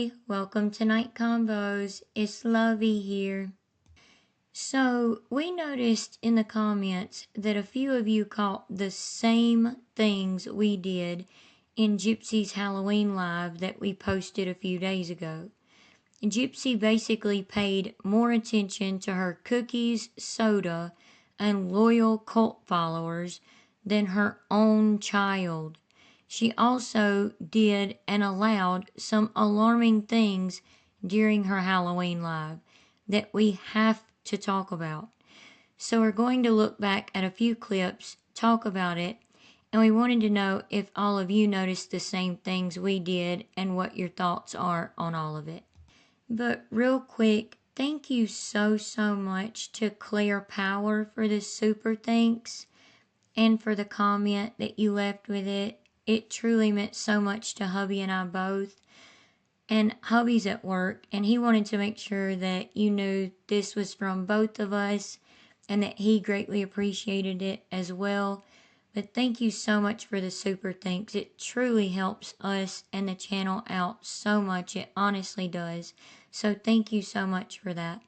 everybody, welcome to Night Combos. It's Lovey here. So, we noticed in the comments that a few of you caught the same things we did in Gypsy's Halloween live that we posted a few days ago. Gypsy basically paid more attention to her cookies, soda, and loyal cult followers than her own child. She also did and allowed some alarming things during her Halloween live that we have to talk about. So we're going to look back at a few clips, talk about it, and we wanted to know if all of you noticed the same things we did and what your thoughts are on all of it. But real quick, thank you so much to Claire Power for the super thanks and for the comment that you left with it. It truly meant so much to hubby and I both. And hubby's at work, and he wanted to make sure that you knew this was from both of us and that he greatly appreciated it as well. But thank you so much for the super thanks. It truly helps us and the channel out so much. It honestly does. So thank you so much for that.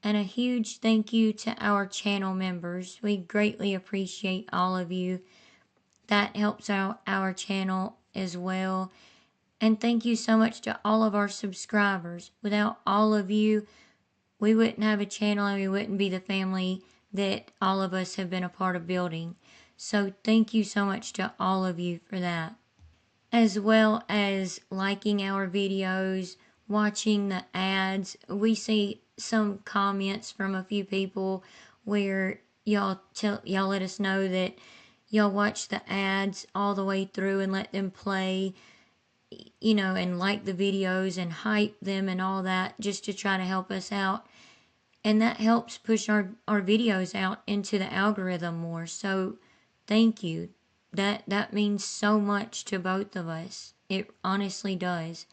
And a huge thank you to our channel members. We greatly appreciate all of you. That helps out our channel as well. And thank you so much to all of our subscribers. Without all of you, we wouldn't have a channel and we wouldn't be the family that all of us have been a part of building. So thank you so much to all of you for that. As well as liking our videos, watching the ads. We see some comments from a few people where y'all let us know that y'all watch the ads all the way through and let them play, you know, and like the videos and hype them and all that just to try to help us out. And that helps push our videos out into the algorithm more. So thank you. That means so much to both of us. It honestly does.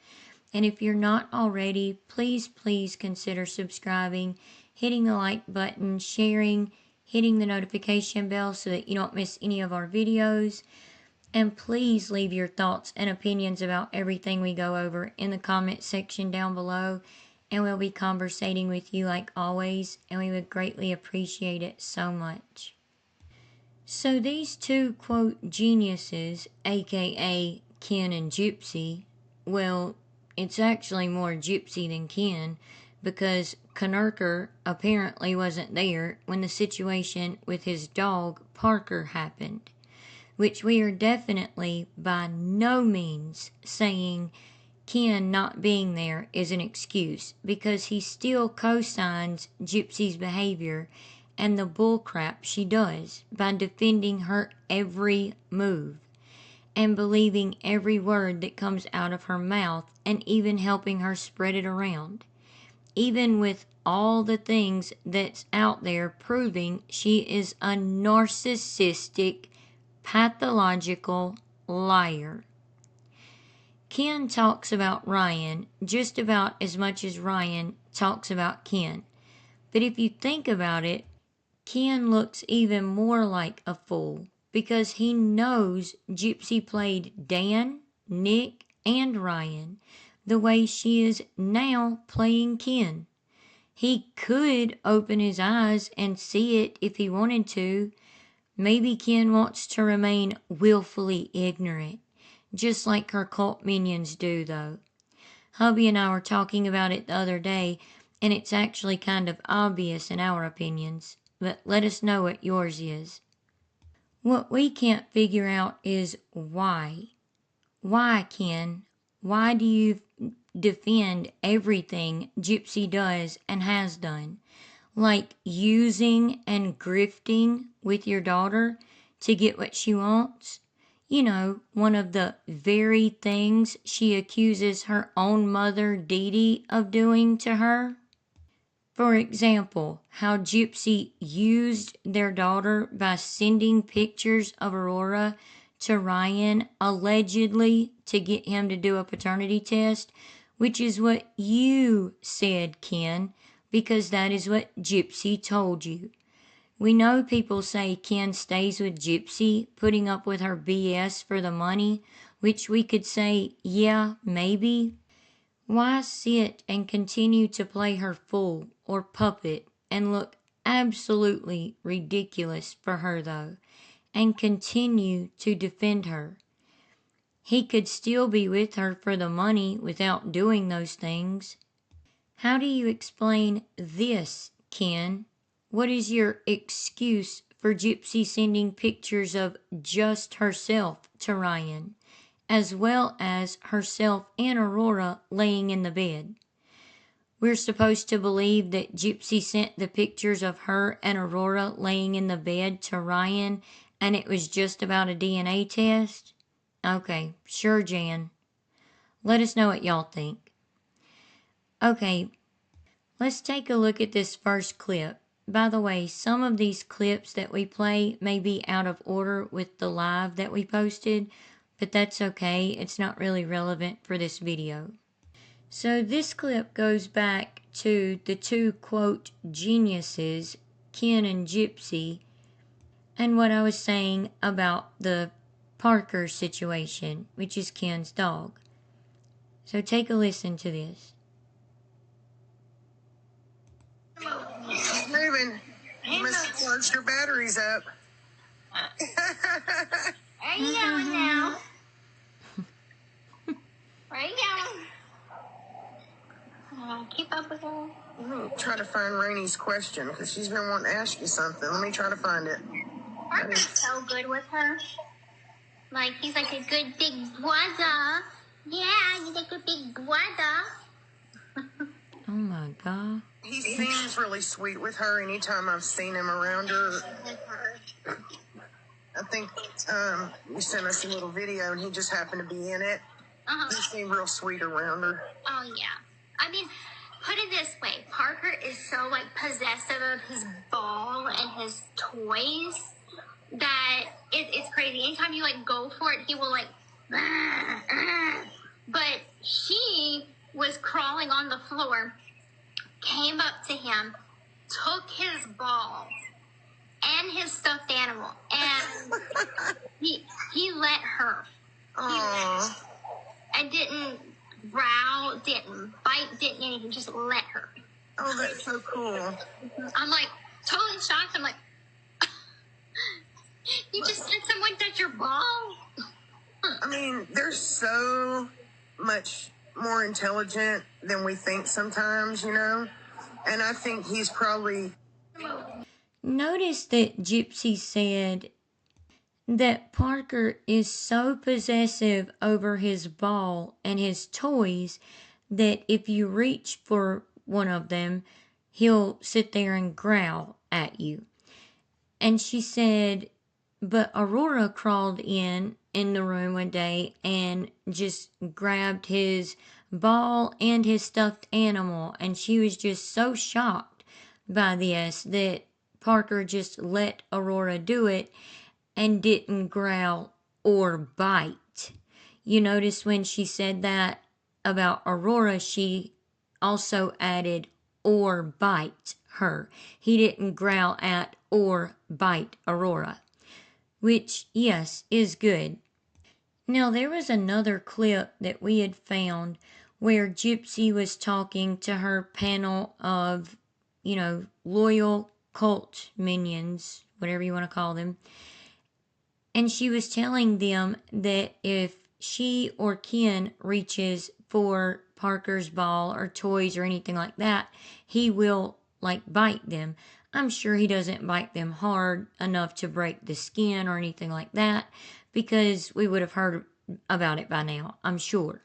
And if you're not already, please consider subscribing, hitting the like button, sharing, hitting the notification bell so that you don't miss any of our videos. And please leave your thoughts and opinions about everything we go over in the comment section down below. And we'll be conversating with you like always. And we would greatly appreciate it so much. So these two, quote, geniuses, aka Ken and Gypsy, well, it's actually more Gypsy than Ken, because Knurker apparently wasn't there when the situation with his dog Parker happened. Which we are definitely by no means saying Ken not being there is an excuse, because he still co-signs Gypsy's behavior and the bullcrap she does by defending her every move and believing every word that comes out of her mouth and even helping her spread it around. Even with all the things that's out there proving she is a narcissistic, pathological liar. Ken talks about Ryan just about as much as Ryan talks about Ken. But if you think about it, Ken looks even more like a fool because he knows Gypsy played Dan, Nick, and Ryan the way she is now playing Ken. He could open his eyes and see it if he wanted to. Maybe Ken wants to remain willfully ignorant, just like her cult minions do, though. Hubby and I were talking about it the other day, and it's actually kind of obvious in our opinions, but let us know what yours is. What we can't figure out is why. Why, Ken? Why do you defend everything Gypsy does and has done? Like using and grifting with your daughter to get what she wants? You know, one of the very things she accuses her own mother, Dee Dee, of doing to her. For example, how Gypsy used their daughter by sending pictures of Aurora to Ryan, allegedly to get him to do a paternity test, which is what you said, Ken, because that is what Gypsy told you. We know people say Ken stays with Gypsy, putting up with her BS for the money, which we could say, yeah, maybe. Why sit and continue to play her fool or puppet and look absolutely ridiculous for her, though, and continue to defend her? He could still be with her for the money without doing those things. How do you explain this, Ken? What is your excuse for Gypsy sending pictures of just herself to Ryan, as well as herself and Aurora laying in the bed? We're supposed to believe that Gypsy sent the pictures of her and Aurora laying in the bed to Ryan and it was just about a DNA test? Okay, sure, Jan. Let us know what y'all think. Okay, let's take a look at this first clip. By the way, some of these clips that we play may be out of order with the live that we posted, but that's okay. It's not really relevant for this video. So this clip goes back to the two, quote, geniuses, Ken and Gypsy, and what I was saying about the Parker situation, which is Ken's dog. So take a listen to this. She's moving. You must have charged her batteries up. Where are you going now? Where are you going? Keep up with her. Let me try to find Rainy's question because she's been wanting to ask you something. Let me try to find it. Parker's so good with her. Like, he's like a good big brother. Yeah, he's like a big brother. Oh my God. He seems really sweet with her anytime I've seen him around her. With her. I think you sent us a little video and he just happened to be in it. He seemed real sweet around her. Oh, yeah. I mean, put it this way. Parker is so, like, possessive of his ball and his toys that it's crazy. Anytime you, like, go for it, he will, like, but she was crawling on the floor, came up to him, took his ball and his stuffed animal, and he let her. Aww. And didn't growl, didn't bite, didn't anything, just let her. Oh, that's so cool. I'm like, totally shocked. I'm like, you just let someone touch your ball? I mean, they're so much more intelligent than we think sometimes, you know? And I think he's probably... Notice that Gypsy said that Parker is so possessive over his ball and his toys that if you reach for one of them, he'll sit there and growl at you. And she said, but Aurora crawled in the room one day and just grabbed his ball and his stuffed animal, and she was just so shocked by this that Parker just let Aurora do it and didn't growl or bite. You notice when she said that about Aurora, she also added or bite her. He didn't growl at or bite Aurora, which, yes, is good. Now, there was another clip that we had found where Gypsy was talking to her panel of, loyal cult minions, whatever you want to call them. And she was telling them that if she or Ken reaches for Parker's ball or toys or anything like that, he will, bite them. I'm sure he doesn't bite them hard enough to break the skin or anything like that, because we would have heard about it by now, I'm sure.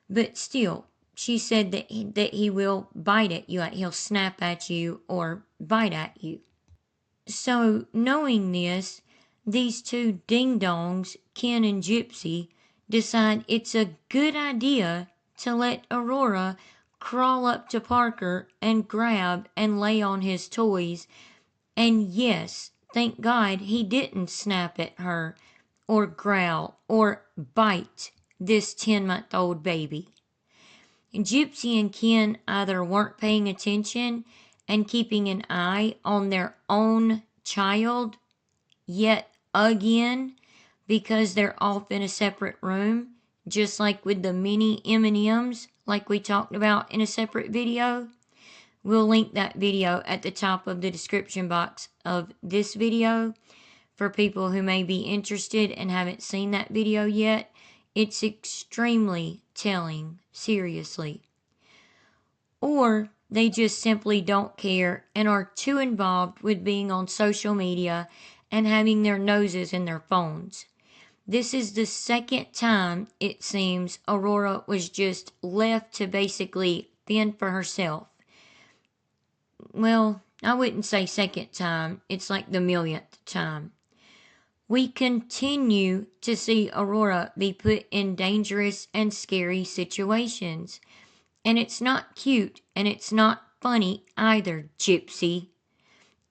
But still, she said that he will bite at you, like he'll snap at you or bite at you. So, knowing this, these two ding-dongs, Ken and Gypsy, decide it's a good idea to let Aurora crawl up to Parker and grab and lay on his toys. And yes, thank God he didn't snap at her or growl or bite this 10-month-old baby. And Gypsy and Ken either weren't paying attention and keeping an eye on their own child yet again because they're off in a separate room just like with the mini M&Ms, like we talked about in a separate video. We'll link that video at the top of the description box of this video for people who may be interested and haven't seen that video yet. It's extremely telling, seriously. Or they just simply don't care and are too involved with being on social media and having their noses in their phones. This is the second time, it seems, Aurora was just left to basically fend for herself. Well, I wouldn't say second time, it's like the millionth time. We continue to see Aurora be put in dangerous and scary situations. And it's not cute, and it's not funny either, Gypsy.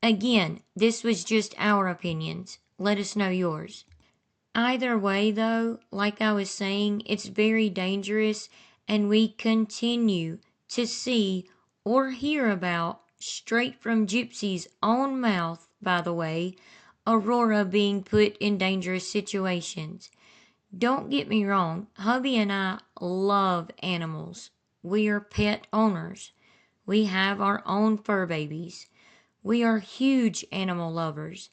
Again, this was just our opinions. Let us know yours. Either way, though, like I was saying, it's very dangerous, and we continue to see or hear about, straight from Gypsy's own mouth, by the way, Aurora being put in dangerous situations. Don't get me wrong, hubby and I love animals. We are pet owners. We have our own fur babies. We are huge animal lovers.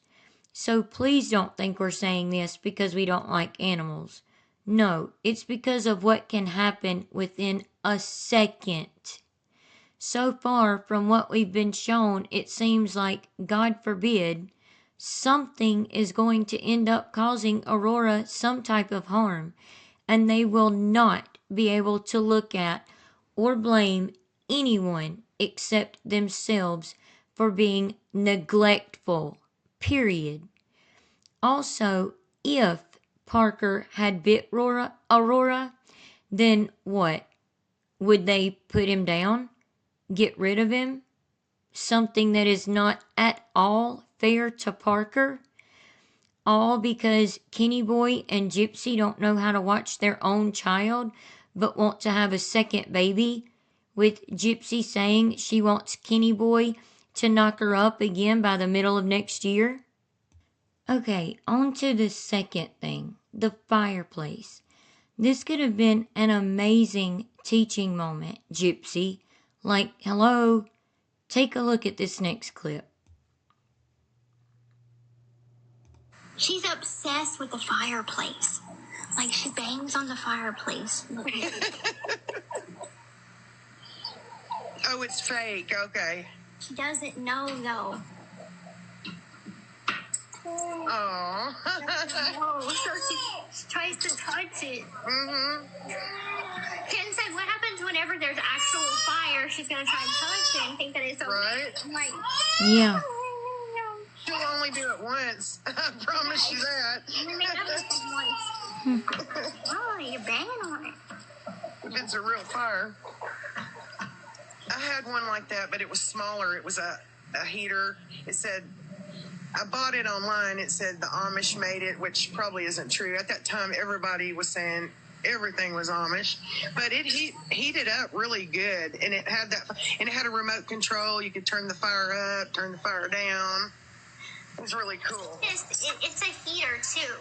So please don't think we're saying this because we don't like animals. No, it's because of what can happen within a second. So far from what we've been shown, it seems like, God forbid, something is going to end up causing Aurora some type of harm, and they will not be able to look at or blame anyone except themselves for being neglectful, period. Also, if Parker had bit Aurora, then what? Would they put him down? Get rid of him? Something that is not at all fair to Parker? All because Kenny Boy and Gypsy don't know how to watch their own child, but want to have a second baby, with Gypsy saying she wants Kenny Boy to knock her up again by the middle of next year? Okay, on to the second thing, the fireplace. This could have been an amazing teaching moment, Gypsy. Like, hello, take a look at this next clip. She's obsessed with the fireplace. Like, she bangs on the fireplace. Oh, it's fake. Okay. She doesn't know, though. Oh. Oh, so she tries to touch it. Mhm. Ken said, what happens whenever there's actual fire? She's going to try and touch it and think that it's okay. Right. I'm like, Yeah. She'll only do it once. I promise you that. we made up this once. Oh, you're banging on it. If it's a real fire. I had one like that, but it was smaller. It was a heater. It said, I bought it online. It said the Amish made it, which probably isn't true. At that time, everybody was saying everything was Amish, but it heated up really good, and it had a remote control. You could turn the fire up, turn the fire down. It was really cool. It's a heater, too.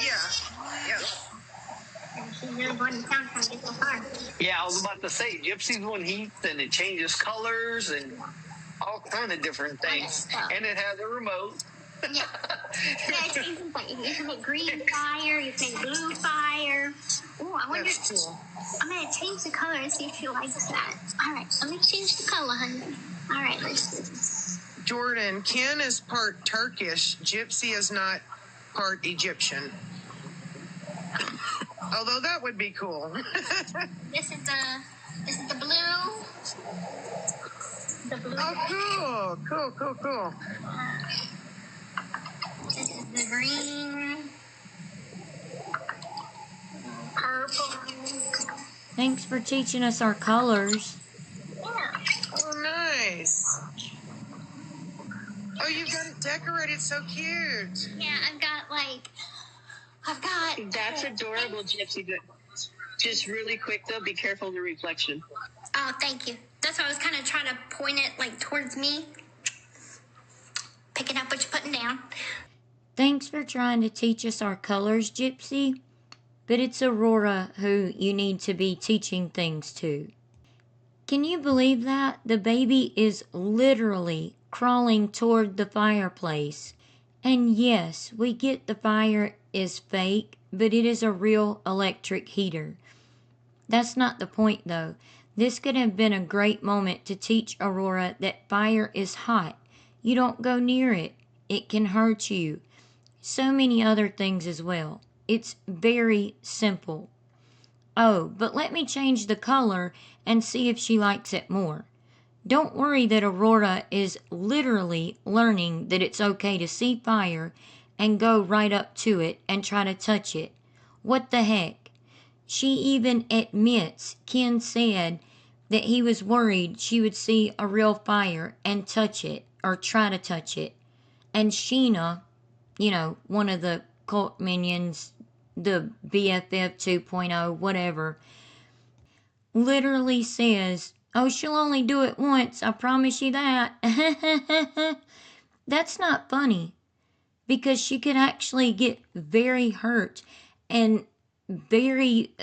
Yeah. She's really going to town trying to get the fire. Yeah, I was about to say, Gypsy's one heats and it changes colors and all kind of different things. And it has a remote. Yeah. Yeah, you can make green fire, you can make blue fire. Oh, I wonder. That's cool. I'm going to change the color and see if she likes that. All right, let me change the color, honey. All right, let's do this. Jordan, Ken is part Turkish. Gypsy is not part Egyptian. Although that would be cool. This is the blue. The blue. Oh, cool. This is the green. Purple. Thanks for teaching us our colors. Yeah. Oh, nice. Oh, you've got it decorated so cute. Yeah, I've got. That's adorable, Gypsy. But just really quick, though, be careful of the reflection. Oh, thank you. That's why I was kind of trying to point it towards me. Picking up what you're putting down. Thanks for trying to teach us our colors, Gypsy. but it's Aurora who you need to be teaching things to. Can you believe that? The baby is literally crawling toward the fireplace. And yes, we get the fire is fake, but it is a real electric heater. That's not the point though. This could have been a great moment to teach Aurora that fire is hot. You don't go near it. It can hurt you. So many other things as well. It's very simple. Oh, but let me change the color and see if she likes it more. Don't worry that Aurora is literally learning that it's okay to see fire and go right up to it and try to touch it. What the heck? She even admits Ken said that he was worried she would see a real fire and touch it or try to touch it. And Sheena, one of the cult minions, the BFF 2.0, whatever, literally says, "Oh, she'll only do it once, I promise you that." That's not funny, because she could actually get very hurt, and very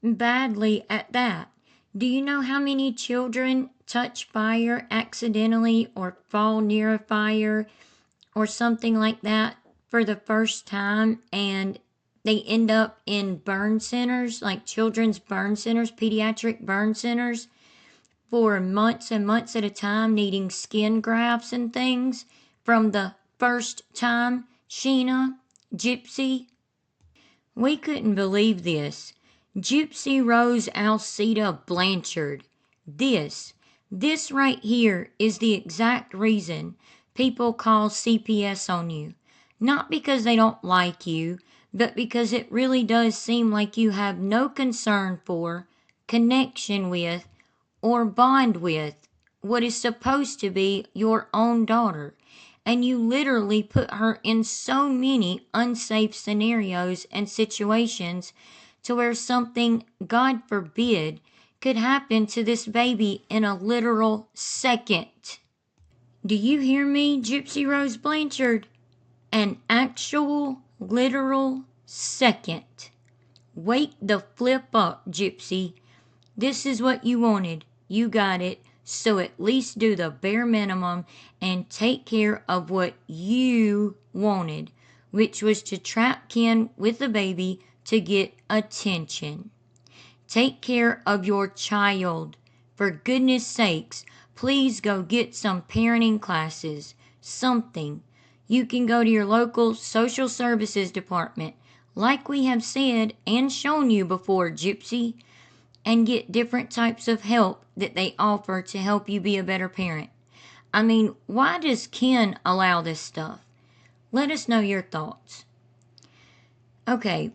badly at that. Do you know how many children touch fire accidentally or fall near a fire or something like that for the first time, and they end up in burn centers, like children's burn centers, pediatric burn centers, for months and months at a time, needing skin grafts and things from the first time? Sheena, Gypsy, we couldn't believe this. Gypsy Rose Alcida Blanchard. This right here is the exact reason people call CPS on you. Not because they don't like you, but because it really does seem like you have no concern for, connection with, or bond with what is supposed to be your own daughter. And you literally put her in so many unsafe scenarios and situations to where something, God forbid, could happen to this baby in a literal second. Do you hear me, Gypsy Rose Blanchard? An actual, literal second. Wake the flip up, Gypsy. This is what you wanted. You got it. So at least do the bare minimum and take care of what you wanted, which was to trap Ken with the baby to get attention. Take care of your child. For goodness sakes, please go get some parenting classes. Something. You can go to your local social services department, like we have said and shown you before, Gypsy, and get different types of help that they offer to help you be a better parent. I mean, why does Ken allow this stuff? Let us know your thoughts. Okay,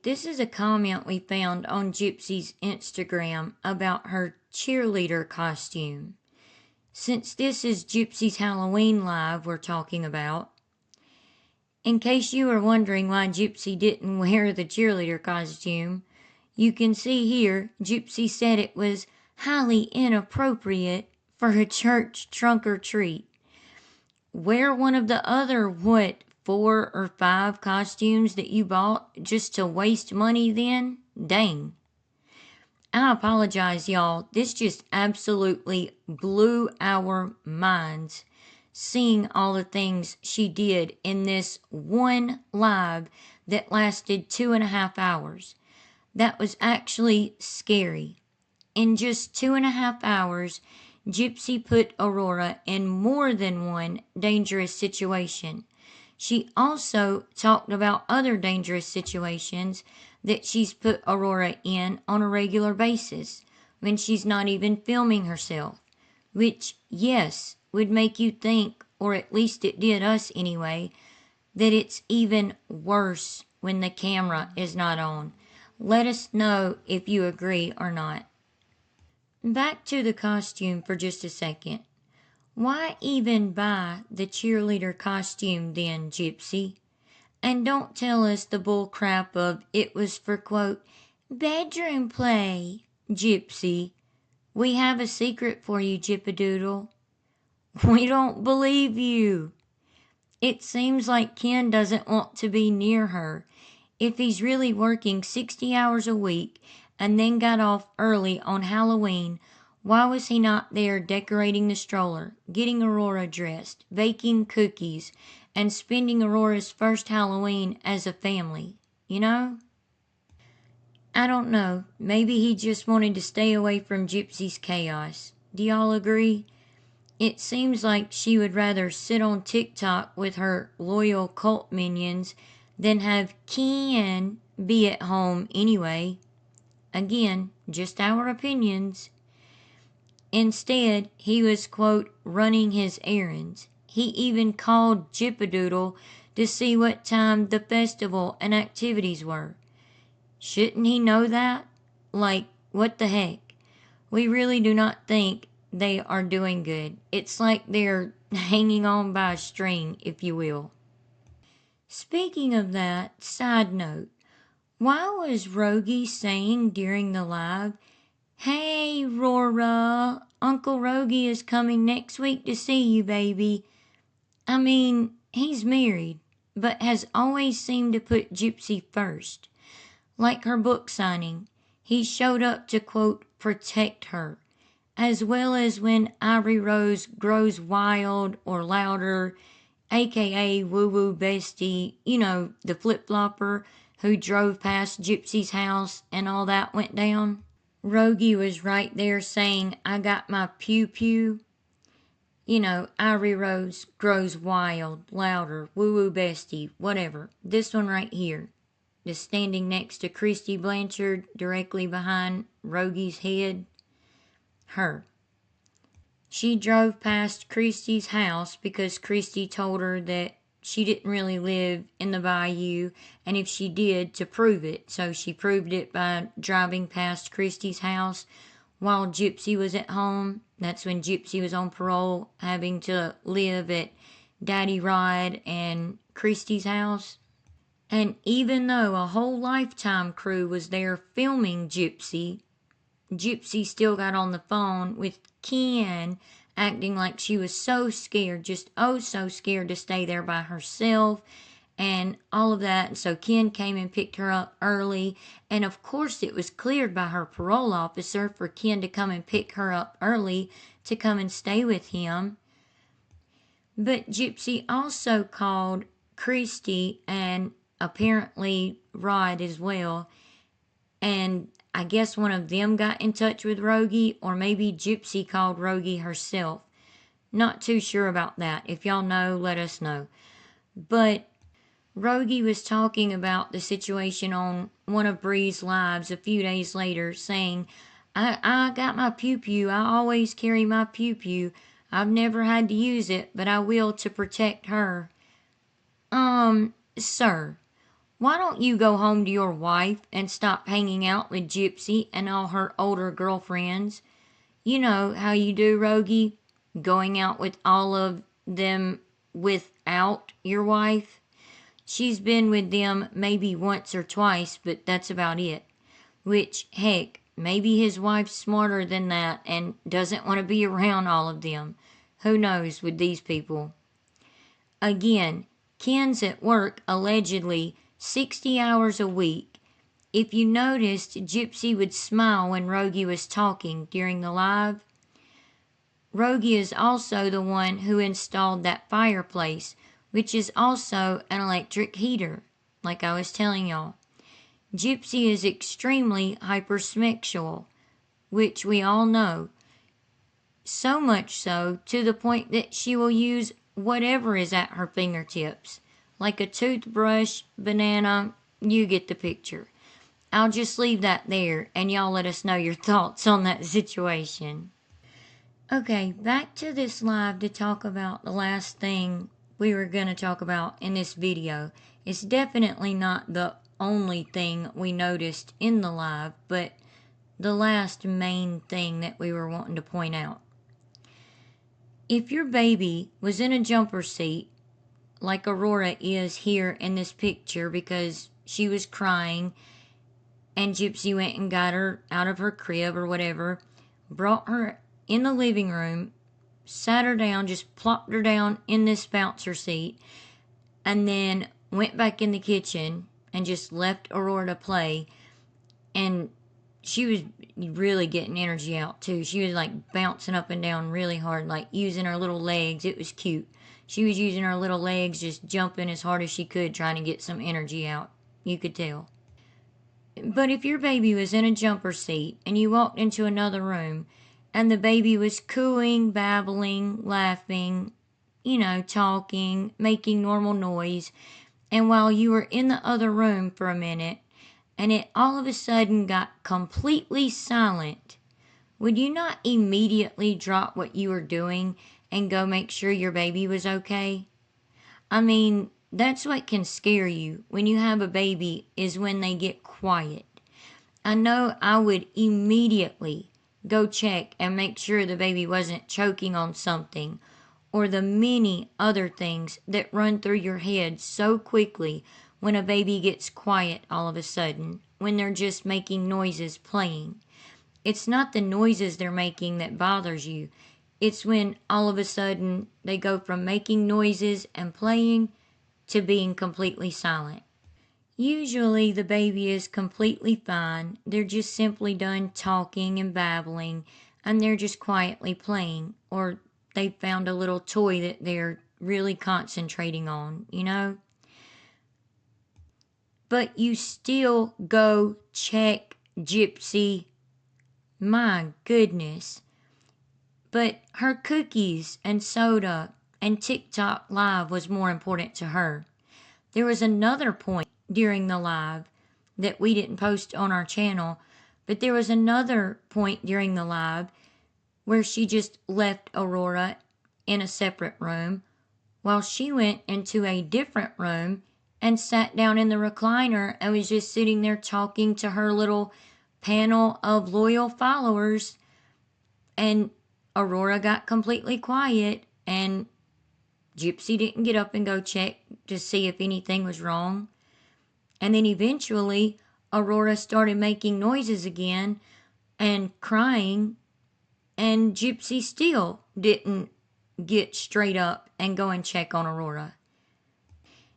this is a comment we found on Gypsy's Instagram about her cheerleader costume. Since this is Gypsy's Halloween live we're talking about, in case you were wondering why Gypsy didn't wear the cheerleader costume, you can see here Gypsy said it was highly inappropriate for a church trunk or treat. Wear one of the other, 4 or 5 costumes that you bought just to waste money then? Dang. I apologize, y'all. This just absolutely blew our minds, seeing all the things she did in this one live that lasted 2.5 hours. That was actually scary. In just 2.5 hours, Gypsy put Aurora in more than one dangerous situation. She also talked about other dangerous situations that she's put Aurora in on a regular basis when she's not even filming herself, which, yes, would make you think, or at least it did us anyway, that it's even worse when the camera is not on. Let us know if you agree or not. Back to the costume for just a second. Why even buy the cheerleader costume then, Gypsy? And don't tell us the bull crap of it was for, quote, bedroom play, Gypsy. We have a secret for you, Gypadoodle. We don't believe you. It seems like Ken doesn't want to be near her. if he's really working 60 hours a week and then got off early on Halloween, why was he not there decorating the stroller, getting Aurora dressed, baking cookies, and spending Aurora's first Halloween as a family? You know? I don't know. Maybe he just wanted to stay away from Gypsy's chaos. Do y'all agree? It seems like she would rather sit on TikTok with her loyal cult minions than have Ken be at home anyway. Again, just our opinions. Instead, he was, quote, running his errands. He even called Gypadoodle to see what time the festival and activities were. Shouldn't he know that? Like, what the heck? We really do not think they are doing good. It's like they're hanging on by a string, if you will. Speaking of that, side note, why was Rogie saying during the live, "Hey, Rora, Uncle Rogie is coming next week to see you, baby"? I mean, he's married, but has always seemed to put Gypsy first. Like her book signing, he showed up to, quote, protect her, as well as when Ivory Rose grows wild or louder, aka Woo Woo Bestie, you know, the flip-flopper who drove past Gypsy's house and all that went down. Rogie was right there saying, "I got my pew-pew." You know, Ivory Rose grows wild, louder, Woo Woo Bestie, whatever. This one right here, just standing next to Christy Blanchard, directly behind Rogie's head. Her. She drove past Christy's house because Christy told her that she didn't really live in the bayou, and if she did, to prove it. So she proved it by driving past Christy's house while Gypsy was at home. That's when Gypsy was on parole, having to live at Daddy Rod and Christy's house. And even though a whole Lifetime crew was there filming Gypsy, Gypsy still got on the phone with Ken, acting like she was so scared, just oh so scared to stay there by herself and all of that. So Ken came and picked her up early, and of course it was cleared by her parole officer for Ken to come and pick her up early to come and stay with him. But Gypsy also called Christy and apparently Rod as well, and I guess one of them got in touch with Rogie, or maybe Gypsy called Rogie herself. Not too sure about that. If y'all know, let us know. But Rogie was talking about the situation on one of Bree's lives a few days later, saying, I got my pew-pew. I always carry my pew-pew. I've never had to use it, but I will to protect her. Sir, why don't you go home to your wife and stop hanging out with Gypsy and all her older girlfriends? You know how you do, Rogie, going out with all of them without your wife. She's been with them maybe once or twice, but that's about it. Which, heck, maybe his wife's smarter than that and doesn't want to be around all of them. Who knows with these people? Again, Ken's at work allegedly 60 hours a week. If you noticed, Gypsy would smile when Rogie was talking during the live. Rogie is also the one who installed that fireplace, which is also an electric heater, like I was telling y'all. Gypsy is extremely hypersexual, which we all know. So much so, to the point that she will use whatever is at her fingertips. Like a toothbrush, banana, you get the picture. I'll just leave that there, and y'all let us know your thoughts on that situation. Okay, back to this live to talk about the last thing we were going to talk about in this video. It's definitely not the only thing we noticed in the live, but the last main thing that we were wanting to point out. If your baby was in a jumper seat, like Aurora is here in this picture because she was crying and Gypsy went and got her out of her crib or whatever, brought her in the living room, sat her down, just plopped her down in this bouncer seat, and then went back in the kitchen and just left Aurora to play. And she was really getting energy out too. She was like bouncing up and down really hard, like using her little legs. It was cute. She was using her little legs, just jumping as hard as she could, trying to get some energy out. You could tell. But if your baby was in a jumper seat and you walked into another room and the baby was cooing, babbling, laughing, talking, making normal noise, and while you were in the other room for a minute and it all of a sudden got completely silent, would you not immediately drop what you were doing and go make sure your baby was okay? I mean, that's what can scare you when you have a baby, is when they get quiet. I know I would immediately go check and make sure the baby wasn't choking on something, or the many other things that run through your head so quickly when a baby gets quiet all of a sudden, when they're just making noises playing. It's not the noises they're making that bothers you. It's when all of a sudden they go from making noises and playing to being completely silent. Usually the baby is completely fine. They're just simply done talking and babbling, and they're just quietly playing, or they found a little toy that they're really concentrating on. But you still go check Gypsy. My goodness. But her cookies and soda and TikTok live was more important to her. There was another point during the live that we didn't post on our channel, but there was another point during the live where she just left Aurora in a separate room while she went into a different room and sat down in the recliner and was just sitting there talking to her little panel of loyal followers. And Aurora got completely quiet, and Gypsy didn't get up and go check to see if anything was wrong. And then eventually, Aurora started making noises again and crying, and Gypsy still didn't get straight up and go and check on Aurora.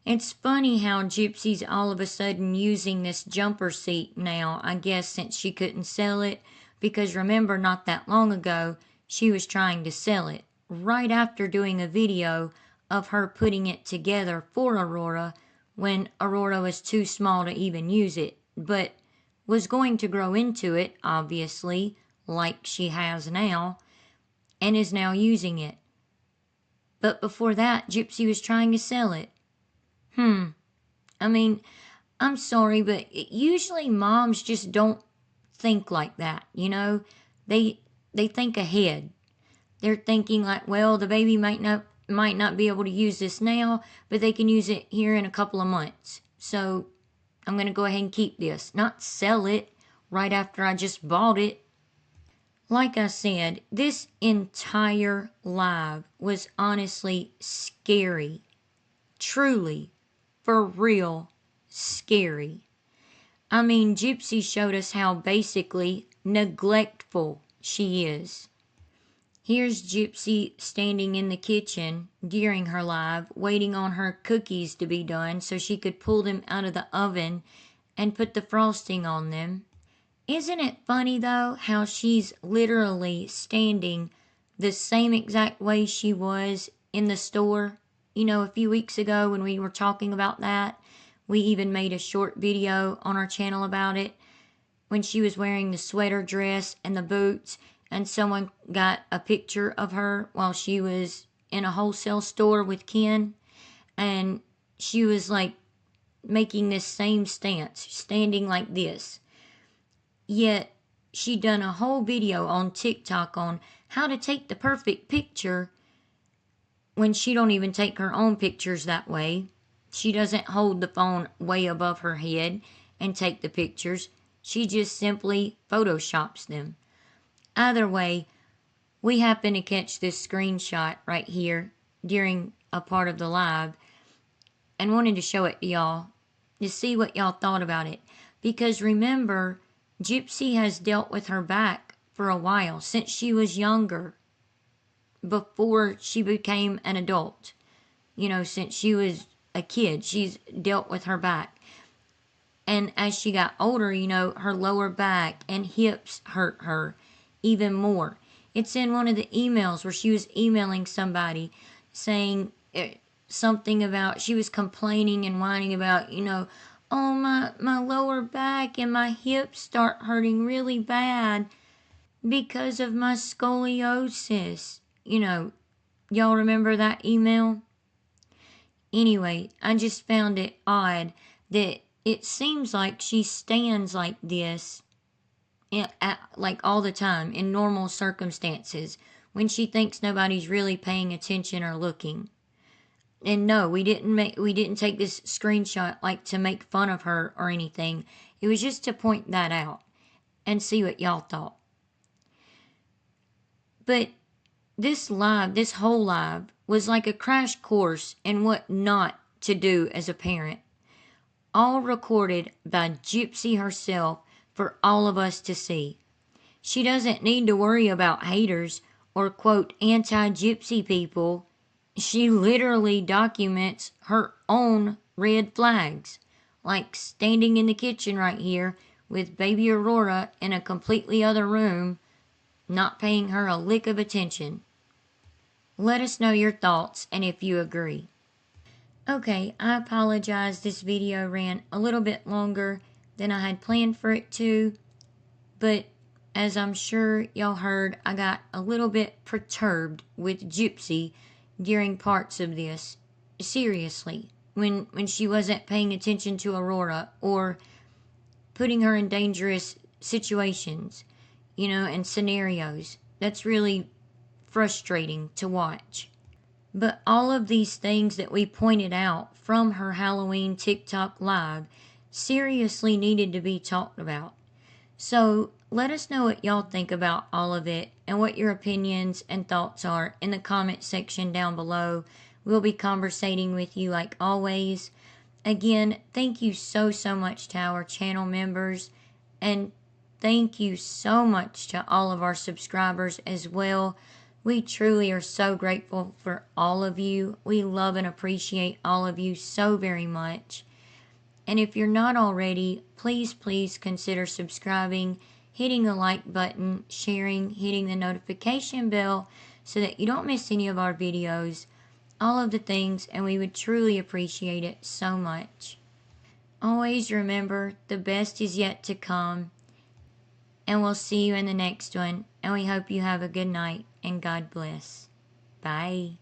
It's funny how Gypsy's all of a sudden using this jumper seat now, I guess since she couldn't sell it, because remember, not that long ago, she was trying to sell it, right after doing a video of her putting it together for Aurora when Aurora was too small to even use it, but was going to grow into it, obviously, like she has now, and is now using it. But before that, Gypsy was trying to sell it. I mean, I'm sorry, but usually moms just don't think like that. They think ahead. They're thinking like, well, the baby might not be able to use this now, but they can use it here in a couple of months. So I'm going to go ahead and keep this, not sell it right after I just bought it. Like I said, this entire live was honestly scary. Truly, for real, scary. I mean, Gypsy showed us how basically neglectful she is. Here's Gypsy standing in the kitchen during her live, waiting on her cookies to be done so she could pull them out of the oven and put the frosting on them. Isn't it funny though how she's literally standing the same exact way she was in the store? A few weeks ago when we were talking about that, we even made a short video on our channel about it, when she was wearing the sweater dress and the boots, and someone got a picture of her while she was in a wholesale store with Ken, and she was like making this same stance, standing like this. Yet she done a whole video on TikTok on how to take the perfect picture when she don't even take her own pictures that way. She doesn't hold the phone way above her head and take the pictures. She just simply photoshops them. Either way, we happened to catch this screenshot right here during a part of the live and wanted to show it to y'all to see what y'all thought about it. Because remember, Gypsy has dealt with her back for a while, since she was younger, before she became an adult. Since she was a kid, she's dealt with her back. And as she got older, her lower back and hips hurt her even more. It's in one of the emails where she was emailing somebody saying something about, she was complaining and whining about, oh, my lower back and my hips start hurting really bad because of my scoliosis. Y'all remember that email? Anyway, I just found it odd that it seems like she stands like this like all the time in normal circumstances when she thinks nobody's really paying attention or looking. And no, we didn't take this screenshot like to make fun of her or anything. It was just to point that out and see what y'all thought. But this whole live was like a crash course in what not to do as a parent, all recorded by Gypsy herself for all of us to see. She doesn't need to worry about haters or quote anti-Gypsy people. She literally documents her own red flags, like standing in the kitchen right here with baby Aurora in a completely other room, not paying her a lick of attention. Let us know your thoughts and if you agree. Okay, I apologize this video ran a little bit longer than I had planned for it to, but as I'm sure y'all heard, I got a little bit perturbed with Gypsy during parts of this. Seriously, when she wasn't paying attention to Aurora or putting her in dangerous situations, and scenarios. That's really frustrating to watch. But all of these things that we pointed out from her Halloween TikTok live seriously needed to be talked about. So let us know what y'all think about all of it and what your opinions and thoughts are in the comment section down below. We'll be conversating with you like always. Again, thank you so much to our channel members, and thank you so much to all of our subscribers as well. We truly are so grateful for all of you. We love and appreciate all of you so very much. And if you're not already, please consider subscribing, hitting the like button, sharing, hitting the notification bell so that you don't miss any of our videos, all of the things, and we would truly appreciate it so much. Always remember, the best is yet to come, and we'll see you in the next one, and we hope you have a good night, and God bless. Bye.